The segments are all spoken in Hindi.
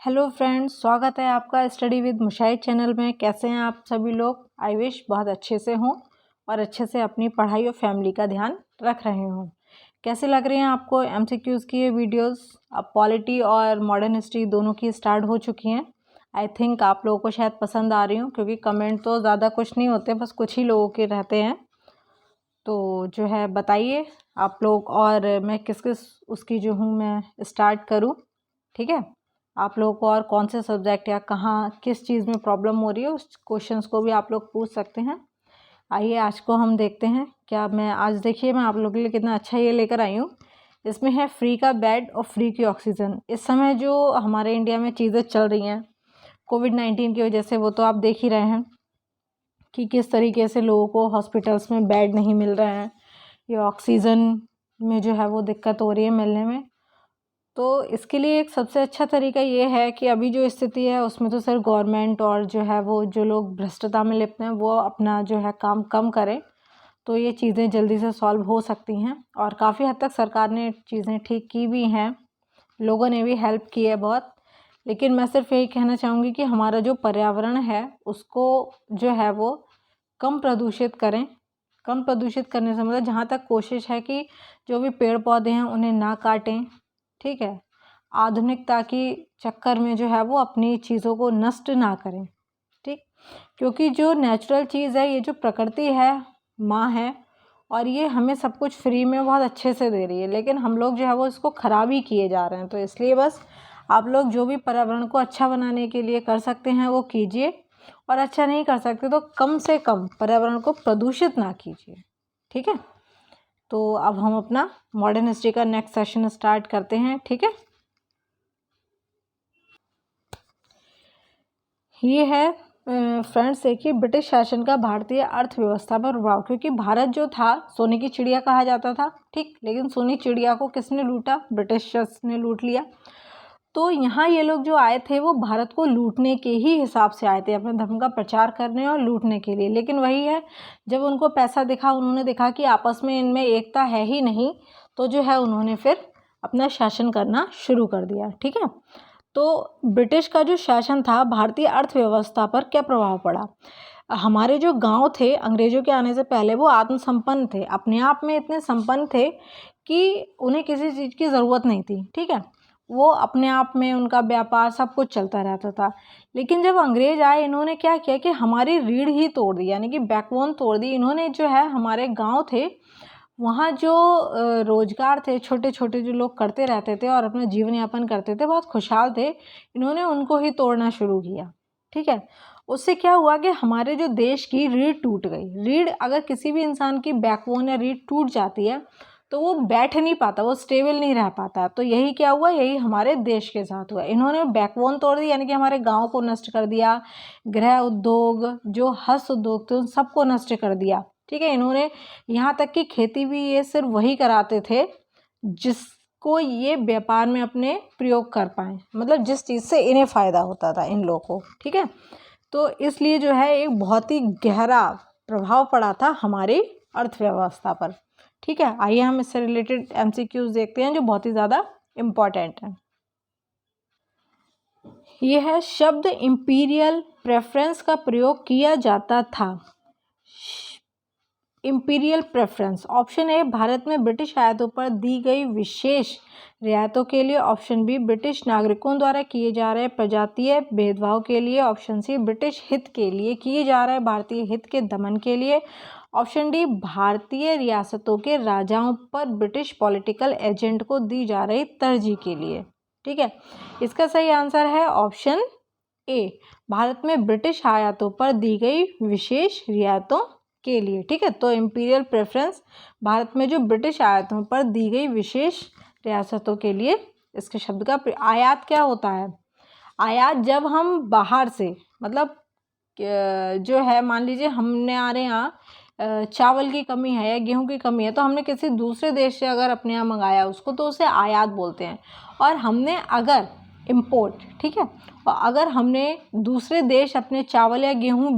हेलो फ्रेंड्स, स्वागत है आपका स्टडी विद मुशाहिद चैनल में। कैसे हैं आप सभी लोग? आई विश बहुत अच्छे से हों और अच्छे से अपनी पढ़ाई और फैमिली का ध्यान रख रहे हों। कैसे लग रही हैं आपको एमसीक्यूज़ की ये वीडियोस? अब पॉलिटी और मॉडर्न हिस्ट्री दोनों की स्टार्ट हो चुकी हैं। आई थिंक आप लोगों को शायद पसंद आ रही हूँ, क्योंकि कमेंट तो ज़्यादा कुछ नहीं होते, बस कुछ ही लोगों के रहते हैं। तो जो है बताइए आप लोग, और मैं किस किस उसकी जो हूँ मैं स्टार्ट करूँ, ठीक है? आप लोगों को और कौन से सब्जेक्ट या कहाँ किस चीज़ में प्रॉब्लम हो रही है उस क्वेश्चंस को भी आप लोग पूछ सकते हैं। आइए आज को हम देखते हैं क्या मैं आज, देखिए मैं आप लोगों के लिए कितना अच्छा ये लेकर आई हूँ। इसमें है फ्री का बेड और फ्री की ऑक्सीजन। इस समय जो हमारे इंडिया में चीज़ें चल रही हैं कोविड-19 की वजह से, वो तो आप देख ही रहे हैं कि किस तरीके से लोगों को हॉस्पिटल्स में बेड नहीं मिल रहे हैं या ऑक्सीजन में जो है वो दिक्कत हो रही है मिलने में। तो इसके लिए एक सबसे अच्छा तरीका ये है कि अभी जो स्थिति है उसमें तो सिर्फ गवर्नमेंट और जो है वो जो लोग भ्रष्टता में लिप्त हैं वो अपना जो है काम कम करें, तो ये चीज़ें जल्दी से सॉल्व हो सकती हैं। और काफ़ी हद तक सरकार ने चीज़ें ठीक की भी हैं, लोगों ने भी हेल्प की है बहुत। लेकिन मैं सिर्फ यही कहना चाहूँगी कि हमारा जो पर्यावरण है उसको जो है वो कम प्रदूषित करें। कम प्रदूषित करने से मतलब जहाँ तक कोशिश है कि जो भी पेड़ पौधे हैं उन्हें ना काटें, ठीक है? आधुनिकता की चक्कर में जो है वो अपनी चीज़ों को नष्ट ना करें, ठीक? क्योंकि जो नेचुरल चीज़ है, ये जो प्रकृति है, माँ है, और ये हमें सब कुछ फ्री में बहुत अच्छे से दे रही है, लेकिन हम लोग जो है वो इसको ख़राब ही किए जा रहे हैं। तो इसलिए बस आप लोग जो भी पर्यावरण को अच्छा बनाने के लिए कर सकते हैं वो कीजिए, और अच्छा नहीं कर सकते तो कम से कम पर्यावरण को प्रदूषित ना कीजिए, ठीक है? तो अब हम अपना मॉडर्न हिस्ट्री का नेक्स्ट सेशन स्टार्ट करते हैं, ठीक है? ये है फ्रेंड्स, देखिए ब्रिटिश शासन का भारतीय अर्थव्यवस्था पर प्रभाव। क्योंकि भारत जो था सोने की चिड़िया कहा जाता था, ठीक, लेकिन सोनी चिड़िया को किसने लूटा? ब्रिटिशर्स ने लूट लिया। तो यहाँ ये लोग जो आए थे वो भारत को लूटने के ही हिसाब से आए थे, अपने धर्म का प्रचार करने और लूटने के लिए। लेकिन वही है, जब उनको पैसा दिखा, उन्होंने देखा कि आपस में इनमें एकता है ही नहीं, तो जो है उन्होंने फिर अपना शासन करना शुरू कर दिया, ठीक है? तो ब्रिटिश का जो शासन था, भारतीय अर्थव्यवस्था पर क्या प्रभाव पड़ा? हमारे जो गांव थे अंग्रेजों के आने से पहले वो आत्मसंपन्न थे, अपने आप में इतने संपन्न थे कि उन्हें किसी चीज़ की ज़रूरत नहीं थी, ठीक है? वो अपने आप में उनका व्यापार सब कुछ चलता रहता था। लेकिन जब अंग्रेज आए, इन्होंने क्या किया कि हमारी रीढ़ ही तोड़ दी, यानी कि बैकबोन तोड़ दी। इन्होंने जो है हमारे गाँव थे वहाँ जो रोज़गार थे, छोटे छोटे जो लोग करते रहते थे और अपना जीवन यापन करते थे, बहुत खुशहाल थे, इन्होंने उनको ही तोड़ना शुरू किया, ठीक है? उससे क्या हुआ कि हमारे जो देश की रीढ़ टूट गई। रीढ़, अगर किसी भी इंसान की बैकबोन या रीढ़ टूट जाती है तो वो बैठ नहीं पाता, वो स्टेबल नहीं रह पाता। तो यही क्या हुआ, यही हमारे देश के साथ हुआ। इन्होंने बैकबोन तोड़ दी, यानी कि हमारे गाँव को नष्ट कर दिया, गृह उद्योग, जो हस्त उद्योग थे उन सबको नष्ट कर दिया, ठीक है? इन्होंने यहाँ तक कि खेती भी ये सिर्फ वही कराते थे जिसको ये व्यापार में अपने प्रयोग कर पाएँ, मतलब जिस चीज़ से इन्हें फ़ायदा होता था इन लोगों को, ठीक है? तो इसलिए जो है एक बहुत ही गहरा प्रभाव पड़ा था हमारी अर्थव्यवस्था पर, ठीक है? आइए हम इससे रिलेटेड एमसीक्यूज़ देखते हैं जो बहुत ही ज़्यादा इम्पॉर्टेंट हैं। ये है, शब्द इम्पीरियल प्रेफरेंस का प्रयोग किया जाता था। Imperial preference, option A Bharat में ब्रिटिश आयातों पर दी गई विशेष रियायतों के लिए, ऑप्शन बी ब्रिटिश नागरिकों द्वारा किए जा रहे प्रजातीय भेदभाव के लिए, ऑप्शन सी ब्रिटिश हित के लिए किए जा रहे भारतीय हित के दमन के लिए, ऑप्शन डी भारतीय रियासतों के राजाओं पर ब्रिटिश पॉलिटिकल एजेंट को दी जा रही तरजीह के लिए, ठीक है? इसका सही आंसर है ऑप्शन ए, भारत में ब्रिटिश आयातों पर दी गई विशेष रियायतों के लिए, ठीक है? तो इम्पीरियल प्रेफरेंस भारत में जो ब्रिटिश आयातों पर दी गई विशेष रियासतों के लिए। इसके शब्द का आयात क्या होता है? आयात जब हम बाहर से, मतलब जो है मान लीजिए हमने हमारे यहाँ चावल की कमी है या गेहूं की कमी है, तो हमने किसी दूसरे देश से अगर अपने यहाँ मंगाया उसको, तो उसे आयात बोलते हैं। और हमने अगर इम्पोर्ट, ठीक है, और अगर हमने दूसरे देश अपने चावल या गेहूं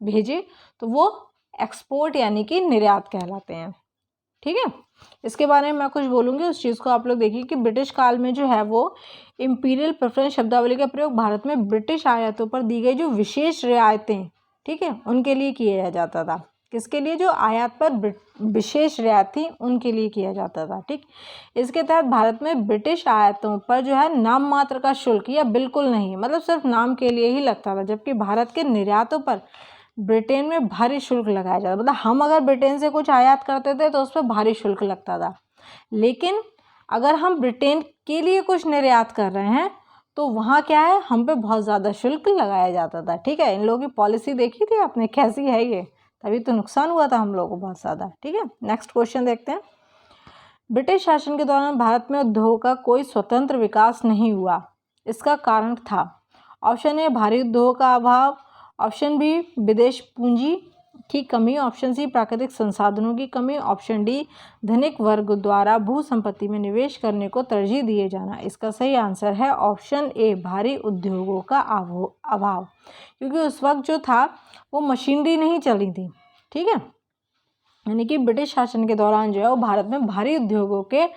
भेजे तो वो एक्सपोर्ट यानी कि निर्यात कहलाते हैं, ठीक है? इसके बारे में मैं कुछ बोलूँगी, उस चीज़ को आप लोग देखिए कि ब्रिटिश काल में जो है वो इम्पीरियल प्रेफरेंस शब्दावली का प्रयोग भारत में ब्रिटिश आयातों पर दी गई जो विशेष रियायतें, ठीक है, उनके लिए किया जाता था। किसके लिए? जो आयात पर विशेष रियायत थी उनके लिए किया जाता था। ठीक, इसके तहत भारत में ब्रिटिश आयातों पर जो है नाम मात्र का शुल्क या बिल्कुल नहीं, मतलब सिर्फ नाम के लिए ही लगता था, जबकि भारत के निर्यातों पर ब्रिटेन में भारी शुल्क लगाया जाता। मतलब हम अगर ब्रिटेन से कुछ आयात करते थे तो उस पर भारी शुल्क लगता था, लेकिन अगर हम ब्रिटेन के लिए कुछ निर्यात कर रहे हैं तो वहाँ क्या है, हम पे बहुत ज़्यादा शुल्क लगाया जाता था। ठीक है, इन लोगों की पॉलिसी देखी थी आपने, कैसी है ये, तभी तो नुकसान हुआ था हम लोगों को बहुत ज़्यादा। ठीक है, नेक्स्ट क्वेश्चन देखते हैं। ब्रिटिश शासन के दौरान भारत में उद्योग का कोई स्वतंत्र विकास नहीं हुआ, इसका कारण था? ऑप्शन ए भारी उद्योग का अभाव, ऑप्शन बी विदेश पूंजी की कमी, ऑप्शन सी प्राकृतिक संसाधनों की कमी, ऑप्शन डी धनिक वर्ग द्वारा भू संपत्ति में निवेश करने को तरजीह दिए जाना। इसका सही आंसर है ऑप्शन ए भारी उद्योगों का अभाव, क्योंकि उस वक्त जो था वो मशीनरी नहीं चली थी। ठीक है, यानी कि ब्रिटिश शासन के दौरान जो है वो भारत में भारी उद्योगों के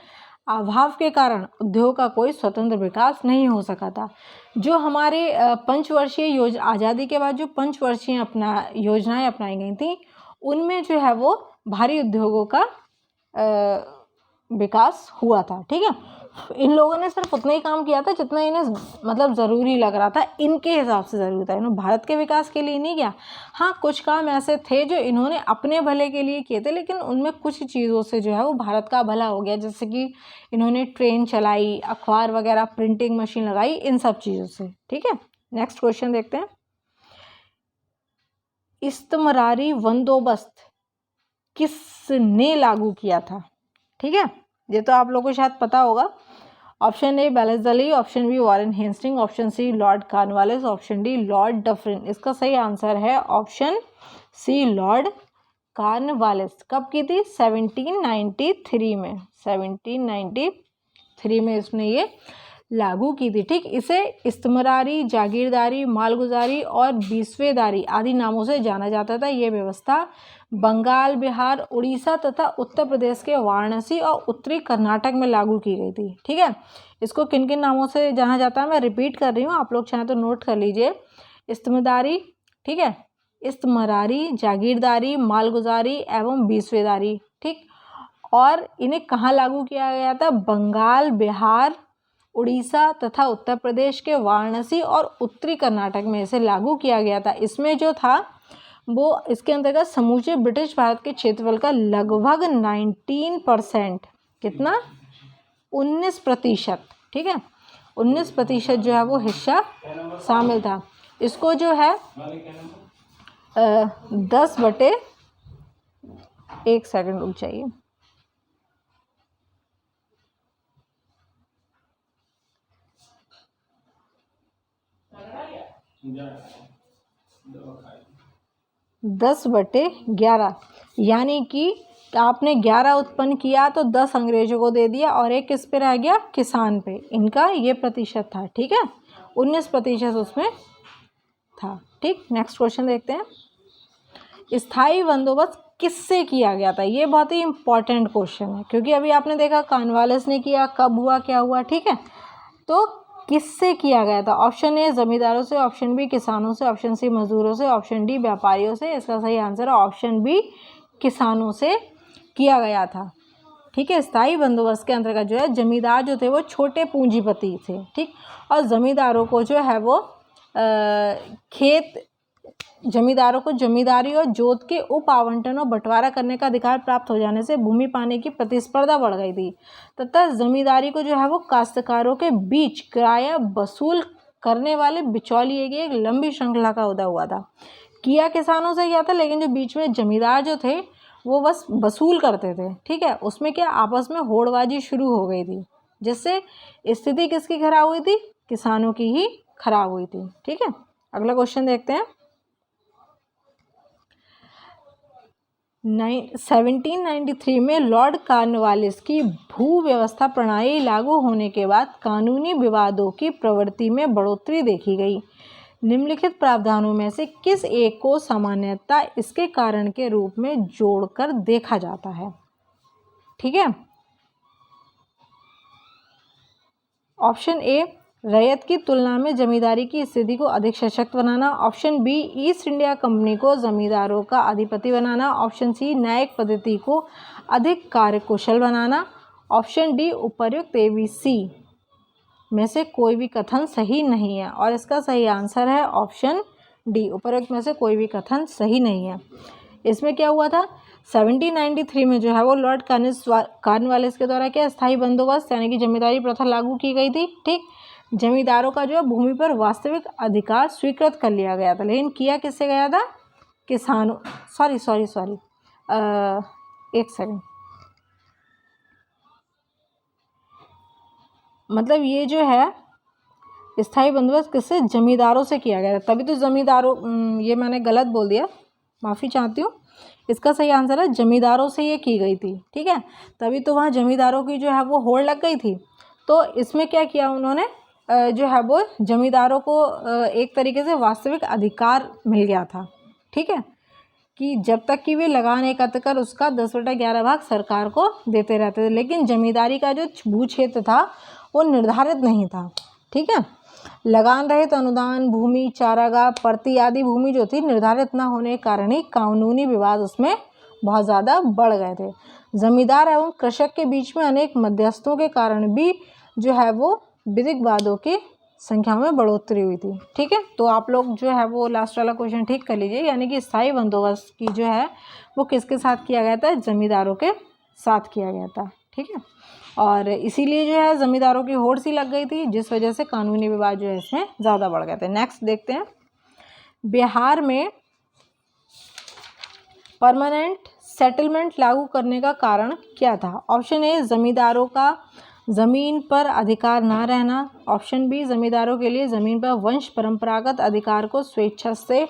अभाव के कारण उद्योग का कोई स्वतंत्र विकास नहीं हो सका था। जो हमारे पंचवर्षीय आज़ादी के बाद जो पंचवर्षीय योजनाएं अपनाई गई थी, उनमें जो है वो भारी उद्योगों का विकास हुआ था। ठीक है, इन लोगों ने सिर्फ उतना ही काम किया था जितना इन्हें मतलब ज़रूरी लग रहा था, इनके हिसाब से ज़रूरी था, इन्होंने भारत के विकास के लिए नहीं किया। हाँ, कुछ काम ऐसे थे जो इन्होंने अपने भले के लिए किए थे, लेकिन उनमें कुछ चीज़ों से जो है वो भारत का भला हो गया, जैसे कि इन्होंने ट्रेन चलाई, अखबार वगैरह, प्रिंटिंग मशीन लगाई, इन सब चीज़ों से। ठीक है, नेक्स्ट क्वेश्चन देखते हैं। इस्तमरारी बंदोबस्त किसने लागू किया था? ठीक है, ये तो आप लोगों को शायद पता होगा। Option A Wellesley, option B Warren Hastings, option C Lord Cornwallis, option D Lord Dufferin. इसका सही आंसर है ऑप्शन सी लॉर्ड कॉर्नवालिस। कब की थी? 1793 में, 1793 में इसने ये लागू की थी। ठीक, इसे इस्तमरारी, जागीरदारी, मालगुजारी और बीसवेदारी आदि नामों से जाना जाता था। ये व्यवस्था बंगाल, बिहार, उड़ीसा तथा उत्तर प्रदेश के वाराणसी और उत्तरी कर्नाटक में लागू की गई थी। ठीक है, इसको किन किन नामों से जाना जाता है मैं रिपीट कर रही हूँ, आप लोग चाहें तो नोट कर लीजिए। इस्तमदारी, ठीक है, इस्तमरारी, जागीरदारी, मालगुजारी एवं बीसवेदारी। ठीक, और इन्हें कहाँ लागू किया गया था? बंगाल, बिहार, उड़ीसा तथा उत्तर प्रदेश के वाराणसी और उत्तरी कर्नाटक में इसे लागू किया गया था। इसमें जो था वो इसके अंतर्गत समूचे ब्रिटिश भारत के क्षेत्रफल का लगभग 19%, कितना? 19%। ठीक है, 19% जो है वो हिस्सा शामिल था। इसको जो है 10/1 सेकंड रुक जाइए। दस बटे 11, यानी कि आपने 11 उत्पन्न किया तो 10 अंग्रेजों को दे दिया और एक किस पे रह गया? किसान पे। इनका ये प्रतिशत था। ठीक है, 19% उसमें था। ठीक, नेक्स्ट क्वेश्चन देखते हैं। स्थायी बंदोबस्त किससे किया गया था? ये बहुत ही इंपॉर्टेंट क्वेश्चन है, क्योंकि अभी आपने देखा कॉर्नवालिस ने किया, कब हुआ, क्या हुआ। ठीक है, तो किससे किया गया था? ऑप्शन ए जमींदारों से, ऑप्शन बी किसानों से, ऑप्शन सी मजदूरों से, ऑप्शन डी व्यापारियों से। इसका सही आंसर है ऑप्शन बी किसानों से किया गया था। ठीक है, स्थायी बंदोबस्त के अंतर्गत जो है जमींदार जो थे वो छोटे पूंजीपति थे। ठीक, और जमींदारों को जो है वो जमींदारों को जमींदारी और जोत के उप आवंटन और बंटवारा करने का अधिकार प्राप्त हो जाने से भूमि पाने की प्रतिस्पर्धा बढ़ गई थी तथा जमींदारी को जो है वो काश्तकारों के बीच किराया वसूल करने वाले बिचौलिए की एक लंबी श्रृंखला का उदय हुआ था। किया किसानों से किया था, लेकिन जो बीच में जमींदार जो थे वो बस वसूल करते थे। ठीक है, उसमें क्या आपस में होड़बाजी शुरू हो गई थी, जिससे स्थिति किसकी खराब हुई थी? किसानों की ही खराब हुई थी। ठीक है, अगला क्वेश्चन देखते हैं। 1793 में लॉर्ड कॉर्नवालिस की भू व्यवस्था प्रणाली लागू होने के बाद कानूनी विवादों की प्रवृत्ति में बढ़ोतरी देखी गई। निम्नलिखित प्रावधानों में से किस एक को सामान्यतः इसके कारण के रूप में जोड़कर देखा जाता है? ठीक है। ऑप्शन ए, रैयत की तुलना में जमींदारी की स्थिति को अधिक सशक्त बनाना। Option B, East India Company को जमींदारों का अधिपति बनाना। ऑप्शन सी, न्यायिक पद्धति को अधिक कार्यकुशल बनाना। ऑप्शन डी, उपर्युक्त ए बी सी में से कोई भी कथन सही नहीं है, और इसका सही आंसर है ऑप्शन डी, उपर्युक्त में से कोई भी कथन सही नहीं है। इसमें क्या हुआ था, 1793 में जो है वो लॉर्ड कॉर्नवालिस के द्वारा क्या स्थायी बंदोबस्त यानी कि जमींदारी प्रथा लागू की गई थी। ठीक, जमींदारों का जो है भूमि पर वास्तविक अधिकार स्वीकृत कर लिया गया था, लेकिन किया किससे गया था, किसानों, सॉरी एक सेकंड, मतलब ये जो है स्थायी बंदोबस्त किससे, जमींदारों से किया गया था। तभी तो जमींदारों, ये मैंने गलत बोल दिया, माफ़ी चाहती हूँ। इसका सही आंसर है जमींदारों से ये की गई थी। ठीक है, तभी तो वहाँ जमींदारों की जो है वो होड़ लग गई थी। तो इसमें क्या किया उन्होंने, जो है वो जमींदारों को एक तरीके से वास्तविक अधिकार मिल गया था। ठीक है, कि जब तक कि वे लगान एकत्र कर उसका 10/11 भाग सरकार को देते रहते थे, लेकिन जमींदारी का जो भू क्षेत्र था वो निर्धारित नहीं था। ठीक है, लगान रहित अनुदान भूमि, चारागाह, पर्ती आदि भूमि जो थी निर्धारित न होने के कारण ही कानूनी विवाद उसमें बहुत ज़्यादा बढ़ गए थे। जमींदार एवं कृषक के बीच में अनेक मध्यस्थों के कारण भी जो है वो विधिक वादों की संख्या में बढ़ोतरी हुई थी। ठीक है, तो आप लोग जो है वो लास्ट वाला क्वेश्चन ठीक कर लीजिए, यानी कि स्थायी बंदोबस्त की जो है वो किसके साथ किया गया था, जमींदारों के साथ किया गया था। ठीक है, और इसीलिए जो है ज़मींदारों की होड़ सी लग गई थी, जिस वजह से कानूनी विवाद जो है इसमें ज़्यादा बढ़ गए थे। नेक्स्ट देखते हैं, बिहार में परमानेंट सेटलमेंट लागू करने का कारण क्या था। ऑप्शन ए, ज़मींदारों का ज़मीन पर अधिकार ना रहना। ऑप्शन बी, ज़मींदारों के लिए ज़मीन पर वंश परंपरागत अधिकार को स्वेच्छा से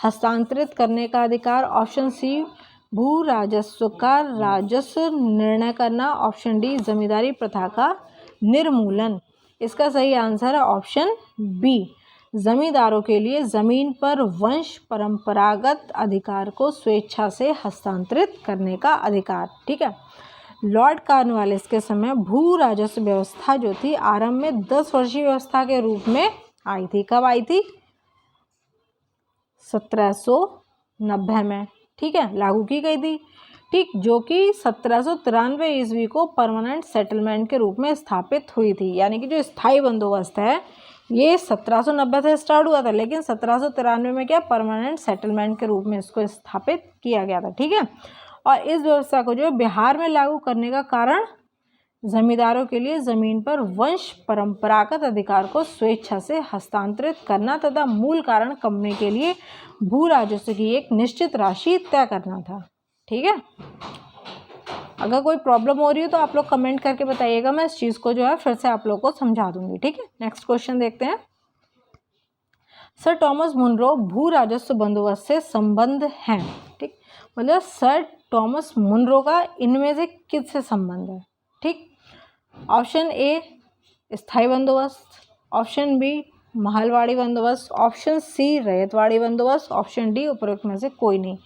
हस्तांतरित करने का अधिकार। ऑप्शन सी, भू राजस्व का राजस्व निर्णय करना। ऑप्शन डी, जमींदारी प्रथा का निर्मूलन। इसका सही आंसर है ऑप्शन बी, जमींदारों के लिए जमीन पर वंश परंपरागत अधिकार को स्वेच्छा से हस्तांतरित करने का अधिकार। ठीक है, लॉर्ड कॉर्नवालिस के समय भू राजस्व व्यवस्था जो थी आरंभ में 10 वर्षीय व्यवस्था के रूप में आई थी। कब आई थी, 1790 में। ठीक है, लागू की गई थी। ठीक, जो कि 1793 ईस्वी को परमानेंट सेटलमेंट के रूप में स्थापित हुई थी, यानी कि जो स्थायी बंदोबस्त है ये 1790 से स्टार्ट हुआ था, लेकिन 1793 में क्या परमानेंट सेटलमेंट के रूप में इसको स्थापित किया गया था। ठीक है, और इस व्यवस्था को जो बिहार में लागू करने का कारण जमींदारों के लिए जमीन पर वंश परंपरागत अधिकार को स्वेच्छा से हस्तांतरित करना तथा मूल कारण कंपनी के लिए भू राजस्व की एक निश्चित राशि तय करना था। ठीक है, अगर कोई प्रॉब्लम हो रही हो तो आप लोग कमेंट करके बताइएगा, मैं इस चीज़ को जो है फिर से आप लोग को समझा दूंगी। ठीक है, नेक्स्ट क्वेश्चन देखते हैं। सर टॉमस मुनरो भू राजस्व बंदोबस्त से संबंध हैं। ठीक, मतलब सर टॉमस मुनरो का इनमें से किससे संबंध है। ठीक, ऑप्शन ए, स्थायी बंदोबस्त। ऑप्शन बी, महलवाड़ी बंदोबस्त। ऑप्शन सी, रैयतवाड़ी बंदोबस्त। ऑप्शन डी, उपरोक्त में से कोई नहीं।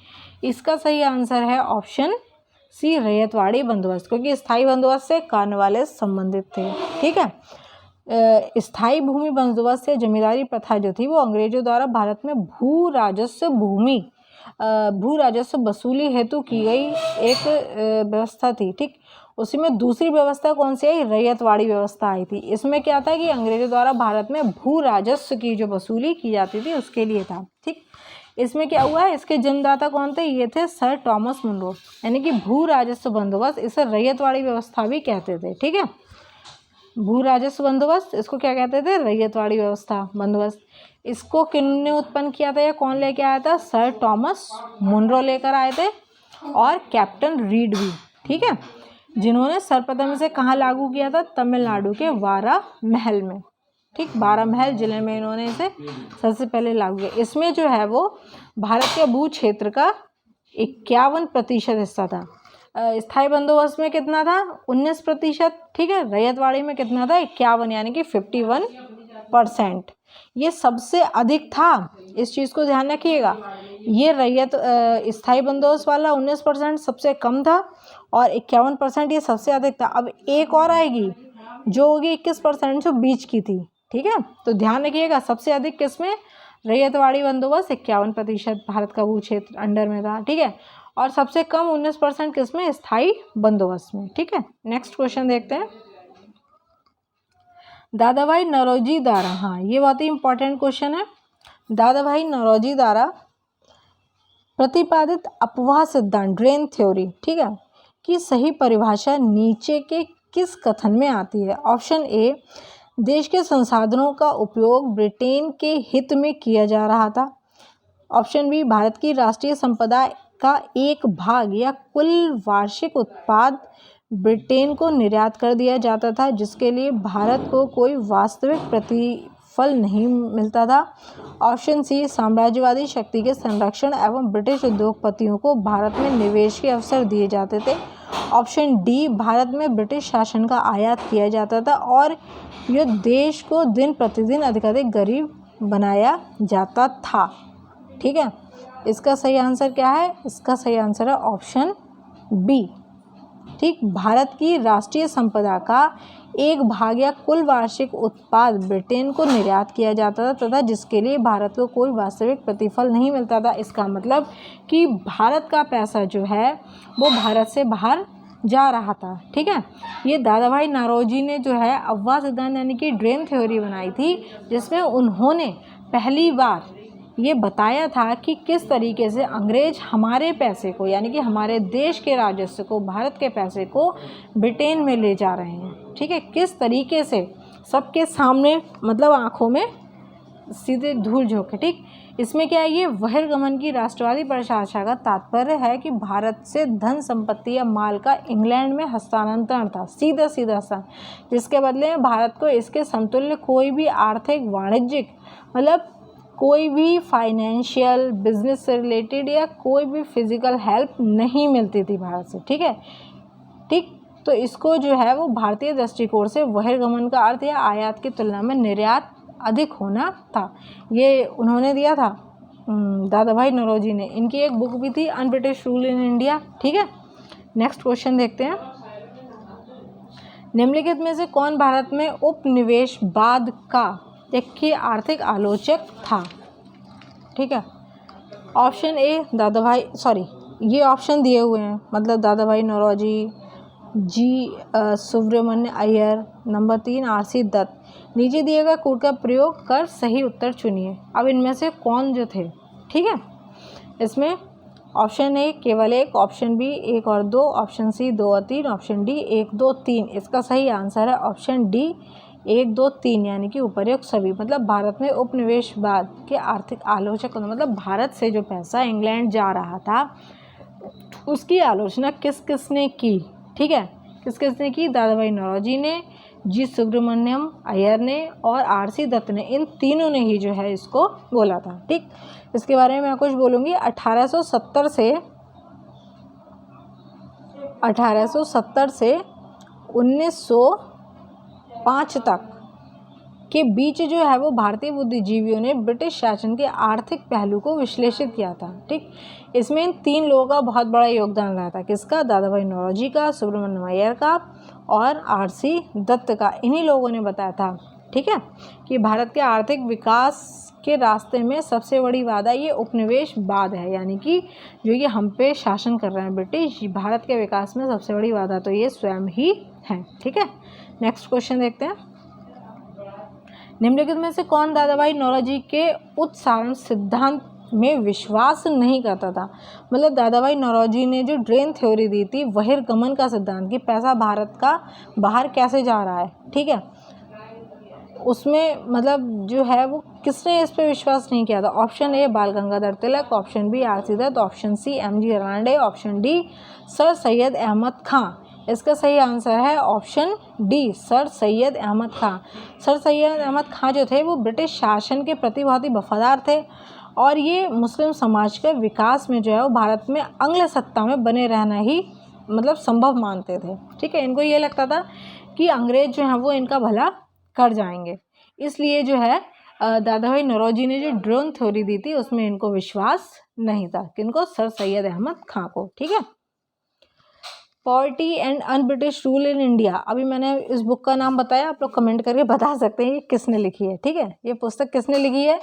इसका सही आंसर है ऑप्शन सी, रैयतवाड़ी बंदोबस्त, क्योंकि स्थायी बंदोबस्त से कॉर्नवालिस संबंधित थे। ठीक है, स्थायी भूमि बंदोबस्त या जमींदारी प्रथा जो थी वो अंग्रेजों द्वारा भारत में भू राजस्व वसूली हेतु की गई एक व्यवस्था थी। ठीक, उसी में दूसरी व्यवस्था कौन सी आई, रैयतवाड़ी व्यवस्था आई थी। इसमें क्या था कि अंग्रेजों द्वारा भारत में भू राजस्व की जो वसूली की जाती थी उसके लिए था। ठीक, इसमें क्या हुआ है, इसके जन्मदाता कौन थे, ये थे सर टॉमस मुनरो, यानी कि भू राजस्व बंदोबस्त, इसे रैयतवाड़ी व्यवस्था भी कहते थे। ठीक है, भू राजस्व बंदोबस्त, इसको क्या कहते थे, रैयतवाड़ी व्यवस्था बंदोबस्त। इसको किन्होंने उत्पन्न किया था या कौन लेके आया था, सर टॉमस मुनरो लेकर आए थे, और कैप्टन रीड भी। ठीक है, जिन्होंने सर्वप्रथम इसे कहाँ लागू किया था, तमिलनाडु के वारामहल में। ठीक, बारामहल जिले में इन्होंने इसे सबसे पहले लागू किया। इसमें जो है वो भारत के भू क्षेत्र का 51% हिस्सा था। स्थायी बंदोबस्त में कितना था, 19%। ठीक है, रैयतवाड़ी में कितना था, 51, यानी कि 51 19%। ये सबसे अधिक था, इस चीज़ को ध्यान रखिएगा। ये रैयत स्थायी बंदोबस्त वाला 19% सबसे कम था और 51% ये सबसे अधिक था। अब एक और आएगी जो होगी 21%, जो बीच की थी। ठीक है, तो ध्यान रखिएगा सबसे अधिक किसमें, रैयतवाड़ी बंदोबस्त 51% भारत का भू क्षेत्र अंडर में था। ठीक है, और सबसे कम 19% किसमें, स्थायी बंदोबस्त में। ठीक है, नेक्स्ट क्वेश्चन देखते हैं। दादाभाई नौरोजी द्वारा, हाँ ये बहुत ही इंपॉर्टेंट क्वेश्चन है, दादाभाई नौरोजी द्वारा प्रतिपादित अपवाह सिद्धांत ड्रेन थ्योरी, ठीक है, की सही परिभाषा नीचे के किस कथन में आती है। ऑप्शन ए, देश के संसाधनों का उपयोग ब्रिटेन के हित में किया जा रहा था। ऑप्शन बी, भारत की राष्ट्रीय संपदा का एक भाग या कुल वार्षिक उत्पाद ब्रिटेन को निर्यात कर दिया जाता था, जिसके लिए भारत को कोई वास्तविक प्रतिफल नहीं मिलता था। ऑप्शन सी, साम्राज्यवादी शक्ति के संरक्षण एवं ब्रिटिश उद्योगपतियों को भारत में निवेश के अवसर दिए जाते थे। ऑप्शन डी, भारत में ब्रिटिश शासन का आयात किया जाता था और यह देश को दिन प्रतिदिन अधिकाधिक गरीब बनाया जाता था। ठीक है, इसका सही आंसर क्या है, इसका सही आंसर है ऑप्शन बी। ठीक, भारत की राष्ट्रीय संपदा का एक भाग या कुल वार्षिक उत्पाद ब्रिटेन को निर्यात किया जाता था तथा जिसके लिए भारत को कोई वास्तविक प्रतिफल नहीं मिलता था। इसका मतलब कि भारत का पैसा जो है वो भारत से बाहर जा रहा था। ठीक है, ये दादाभाई नौरोजी ने जो है अपवाह सिद्धांत यानी कि ड्रेन थ्योरी बनाई थी, जिसमें उन्होंने पहली बार ये बताया था कि किस तरीके से अंग्रेज हमारे पैसे को यानी कि हमारे देश के राजस्व को, भारत के पैसे को ब्रिटेन में ले जा रहे हैं। ठीक है, किस तरीके से, सबके सामने, मतलब आंखों में सीधे धूल झोंके। ठीक, इसमें क्या है, ये बहिर्गमन की राष्ट्रवादी परिभाषा का तात्पर्य है कि भारत से धन संपत्ति या माल का इंग्लैंड में हस्तांतरण था, सीधा हस्तांतरण, जिसके बदले में भारत को इसके समतुल्य कोई भी आर्थिक, वाणिज्यिक, मतलब कोई भी फाइनेंशियल, बिजनेस से रिलेटेड या कोई भी फिजिकल हेल्प नहीं मिलती थी भारत से। ठीक है, ठीक, तो इसको जो है वो भारतीय दृष्टिकोण से बहिर्गमन का अर्थ या आयात की तुलना में निर्यात अधिक होना था। ये उन्होंने दिया था दादाभाई नौरोजी ने। इनकी एक बुक भी थी, un British rule in India. ठीक है, नेक्स्ट क्वेश्चन देखते हैं। निम्नलिखित में से कौन भारत में उपनिवेशवाद का एक आर्थिक आलोचक था। ठीक है, ऑप्शन ए दादाभाई, सॉरी ये ऑप्शन दिए हुए हैं, मतलब दादाभाई नौरोजी, जी सुब्रमण्य अय्यर, नंबर 3 आरसी दत्त। नीचे दिए गए कोड का प्रयोग कर सही उत्तर चुनिए। अब इनमें से कौन जो थे, ठीक है, इसमें ऑप्शन ए केवल 1, ऑप्शन बी 1 और 2, ऑप्शन सी 2 और 3, ऑप्शन डी 1, 2, 3। इसका सही आंसर है ऑप्शन डी 1, 2, 3, यानी कि उपर्युक्त सभी। मतलब भारत में उपनिवेशवाद के आर्थिक आलोचक, मतलब भारत से जो पैसा इंग्लैंड जा रहा था उसकी आलोचना किस किसने की। ठीक है, किस किसने की, दादाभाई नौरोजी ने, जी सुब्रमण्यम अय्यर ने और आरसी दत्त ने। इन तीनों ने ही जो है इसको बोला था। ठीक, इसके बारे में मैं कुछ बोलूँगी। 1870 से 1905 तक के बीच जो है वो भारतीय बुद्धिजीवियों ने ब्रिटिश शासन के आर्थिक पहलू को विश्लेषित किया था। ठीक, इसमें इन 3 लोगों का बहुत बड़ा योगदान रहा था। किसका, दादाभाई नौरोजी का, सुब्रमण्यम अय्यर का और आरसी दत्त का। इन्हीं लोगों ने बताया था, ठीक है, कि भारत के आर्थिक विकास के रास्ते में सबसे बड़ी बाधा ये उपनिवेशवाद है, यानी कि जो ये हम पे शासन कर रहे हैं ब्रिटिश, भारत के विकास में सबसे बड़ी बाधा तो ये स्वयं ही है। ठीक है, नेक्स्ट क्वेश्चन देखते हैं। निम्नलिखित में से कौन दादाभाई नौरोजी के उत्सारण सिद्धांत में विश्वास नहीं करता था। मतलब दादाभाई नौरोजी ने जो ड्रेन थ्योरी दी थी, बहिर्गमन का सिद्धांत, कि पैसा भारत का बाहर कैसे जा रहा है, ठीक है, उसमें मतलब जो है वो किसने इस पर विश्वास नहीं किया था। Option A Bal Gangadhar Tilak, option B RC Dutt, option C MG Ranade, option D sir Syed Ahmad Khan. इसका सही आंसर है option D sir Syed Ahmad Khan. Sir Syed Ahmad Khan जो थे वो ब्रिटिश शासन के प्रति बहुत ही वफादार थे और ये मुस्लिम समाज के विकास में जो है वो भारत में अंग्ल सत्ता में बने रहना ही मतलब संभव मानते थे। ठीक है, इनको ये लगता था कि अंग्रेज जो हैं वो इनका भला कर जाएंगे, इसलिए जो है दादा भाई नौरोजी ने जो ड्रोन थ्योरी दी थी उसमें इनको विश्वास नहीं था। किनको? सर सैयद अहमद खां को। ठीक है। Poverty and un British rule in India, अभी मैंने इस बुक का नाम बताया, आप लोग कमेंट करके बता सकते हैं ये किसने लिखी है। ठीक है, ये पुस्तक किसने लिखी है?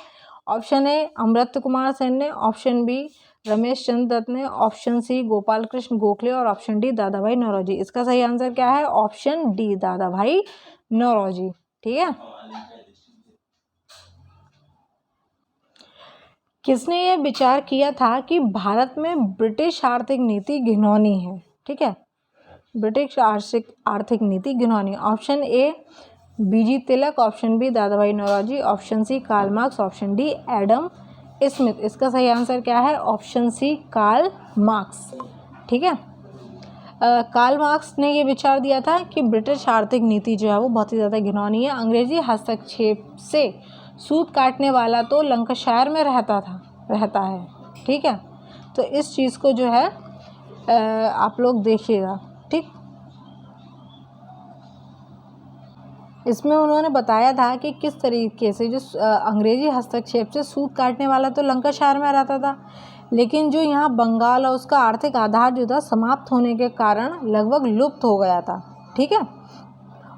ऑप्शन ए अमृत कुमार सेन ने, ऑप्शन बी रमेश चंद्र दत्त ने, ऑप्शन सी गोपाल कृष्ण गोखले और ऑप्शन डी दादा भाई नौरोजी। इसका सही आंसर क्या है? ऑप्शन डी दादा भाई नौरोजी। ठीक है। किसने ये विचार किया था कि भारत में ब्रिटिश आर्थिक नीति घिनौनी है? ठीक है, ब्रिटिश आर्थिक नीति घिनौनी। Option A B G Tilak, option B Dadabhai Naoroji, option C Karl Marx, option D Adam Smith. इसका सही आंसर क्या है? Option C Karl Marx. ठीक है। कार्ल मार्क्स ने ये विचार दिया था कि ब्रिटिश आर्थिक नीति जो है वो बहुत ही ज़्यादा घिनौनी है। अंग्रेजी हस्तक्षेप से सूत काटने वाला तो लंकाशायर में रहता है। ठीक है, तो इस चीज़ को जो है आप लोग देखिएगा। ठीक, इसमें उन्होंने बताया था कि किस तरीके से जो अंग्रेजी हस्तक्षेप से सूत काटने वाला तो लंकाशायर में रहता था, लेकिन जो यहाँ बंगाल और उसका आर्थिक आधार जो था समाप्त होने के कारण लगभग लुप्त हो गया था। ठीक है,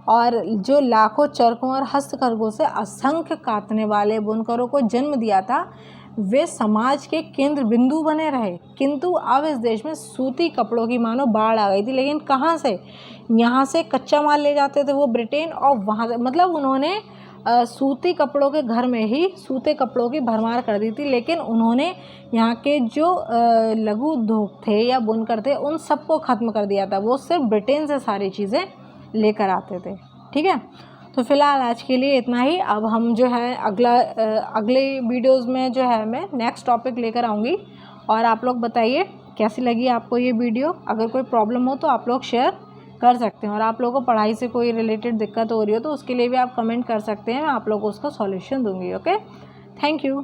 और जो लाखों चरखों और हस्तकरघों से असंख्य काटने वाले बुनकरों को जन्म दिया था, वे समाज के केंद्र बिंदु बने रहे। किंतु अब इस देश में सूती कपड़ों की मानो बाढ़ आ गई थी। लेकिन कहाँ से? यहाँ से कच्चा माल ले जाते थे वो ब्रिटेन, और वहाँ से मतलब उन्होंने सूती कपड़ों के घर में ही सूते कपड़ों की भरमार कर दी थी। लेकिन उन्होंने यहाँ के जो लघु उद्योग थे या बुनकर थे उन सबको ख़त्म कर दिया था। वो सिर्फ ब्रिटेन से सारी चीज़ें लेकर आते थे। ठीक है, तो फ़िलहाल आज के लिए इतना ही। अब हम जो है अगले वीडियोज़ में जो है मैं नेक्स्ट टॉपिक लेकर आऊँगी, और आप लोग बताइए कैसी लगी आपको ये वीडियो। अगर कोई प्रॉब्लम हो तो आप लोग शेयर कर सकते हैं, और आप लोगों को पढ़ाई से कोई रिलेटेड दिक्कत हो रही हो तो उसके लिए भी आप कमेंट कर सकते हैं, मैं आप लोगों को उसका सॉल्यूशन दूंगी। Okay, thank you.